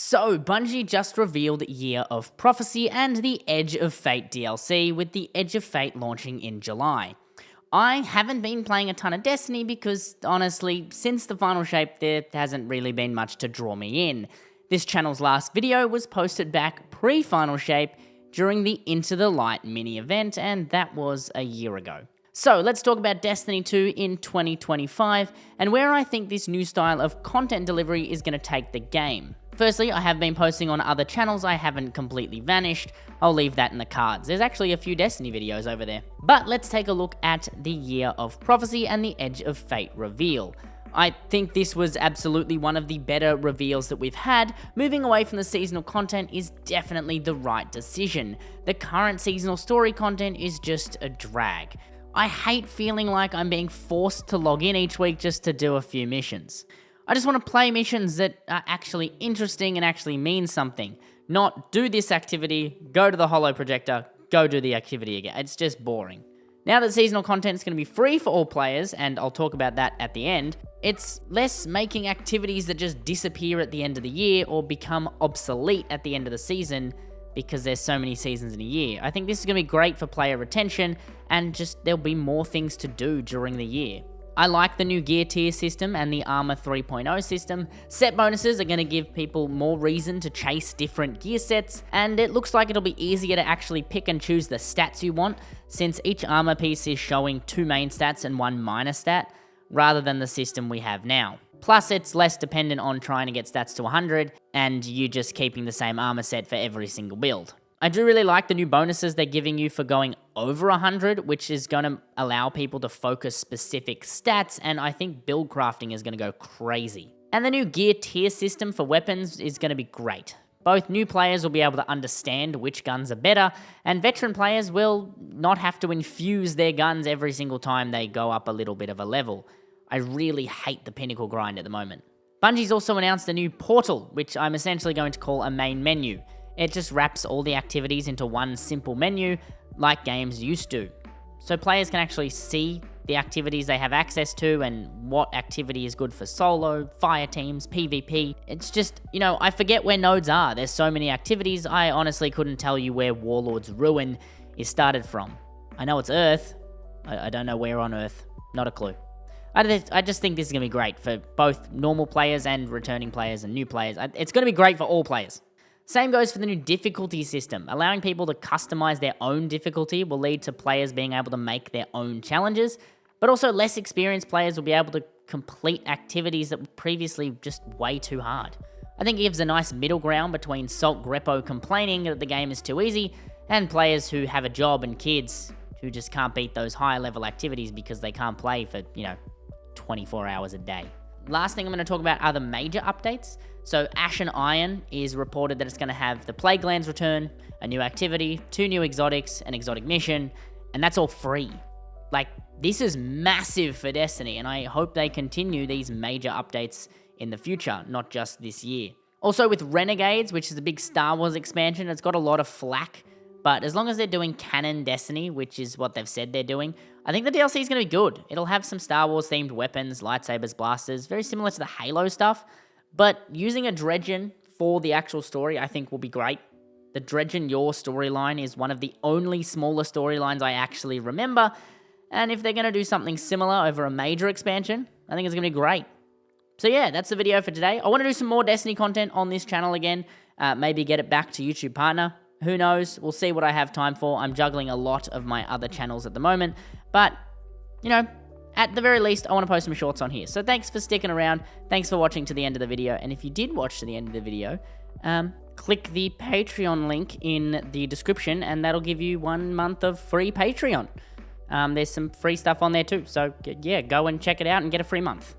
So, Bungie just revealed Year of Prophecy and the Edge of Fate DLC, with the Edge of Fate launching in July. I haven't been playing a ton of Destiny because, honestly, since the final shape, there hasn't really been much to draw me in. This channel's last video was posted back pre-final shape during the Into the Light mini event, and that was a year ago. So let's talk about Destiny 2 in 2025, and where I think this new style of content delivery is going to take the game. Firstly, I have been posting on other channels. I haven't completely vanished. I'll leave that in the cards. There's actually a few Destiny videos over there. But let's take a look at the Year of Prophecy and the Edge of Fate reveal. I think this was absolutely one of the better reveals that we've had. Moving away from the seasonal content is definitely the right decision. The current seasonal story content is just a drag. I hate feeling like I'm being forced to log in each week just to do a few missions. I just want to play missions that are actually interesting and actually mean something. Not do this activity, go to the holo projector, go do the activity again. It's just boring. Now that seasonal content is going to be free for all players, and I'll talk about that at the end, it's less making activities that just disappear at the end of the year or become obsolete at the end of the season because there's so many seasons in a year. I think this is going to be great for player retention, and just there'll be more things to do during the year. I like the new gear tier system and the Armor 3.0 system. Set bonuses are going to give people more reason to chase different gear sets, and it looks like it'll be easier to actually pick and choose the stats you want, since each armor piece is showing 2 main stats and 1 minor stat, rather than the system we have now. Plus, it's less dependent on trying to get stats to 100, and you just keeping the same armor set for every single build. I do really like the new bonuses they're giving you for going over 100, which is going to allow people to focus specific stats, and I think build crafting is going to go crazy. And the new gear tier system for weapons is going to be great. Both new players will be able to understand which guns are better, and veteran players will not have to infuse their guns every single time they go up a little bit of a level. I really hate the pinnacle grind at the moment. Bungie's also announced a new portal, which I'm essentially going to call a main menu. It just wraps all the activities into one simple menu, like games used to. So players can actually see the activities they have access to and what activity is good for solo, fire teams, PvP. It's just, I forget where nodes are. There's so many activities, I honestly couldn't tell you where Warlord's Ruin is started from. I know it's Earth. I don't know where on Earth. Not a clue. I just think this is going to be great for both normal players and returning players and new players. It's going to be great for all players. Same goes for the new difficulty system. Allowing people to customize their own difficulty will lead to players being able to make their own challenges, but also less experienced players will be able to complete activities that were previously just way too hard. I think it gives a nice middle ground between Salt Grepo complaining that the game is too easy and players who have a job and kids who just can't beat those higher level activities because they can't play for, 24 hours a day. Last thing I'm going to talk about are the major updates. So Ashen Iron is reported that it's going to have the Plague Lands return, a new activity, 2 new exotics, an exotic mission, and that's all free. This is massive for Destiny, and I hope they continue these major updates in the future, not just this year. Also with Renegades, which is a big Star Wars expansion, it's got a lot of flack, but as long as they're doing canon Destiny, which is what they've said they're doing, I think the DLC is going to be good. It'll have some Star Wars themed weapons, lightsabers, blasters, very similar to the Halo stuff, but using a Dredgen for the actual story I think will be great. The Dredgen Your storyline is one of the only smaller storylines I actually remember, and if they're going to do something similar over a major expansion, I think it's going to be great. So yeah, that's the video for today. I want to do some more Destiny content on this channel again, maybe get it back to YouTube Partner. Who knows? We'll see what I have time for. I'm juggling a lot of my other channels at the moment, but, at the very least, I want to post some shorts on here. So thanks for sticking around. Thanks for watching to the end of the video. And if you did watch to the end of the video, click the Patreon link in the description, and that'll give you 1 month of free Patreon. There's some free stuff on there too. So yeah, go and check it out and get a free month.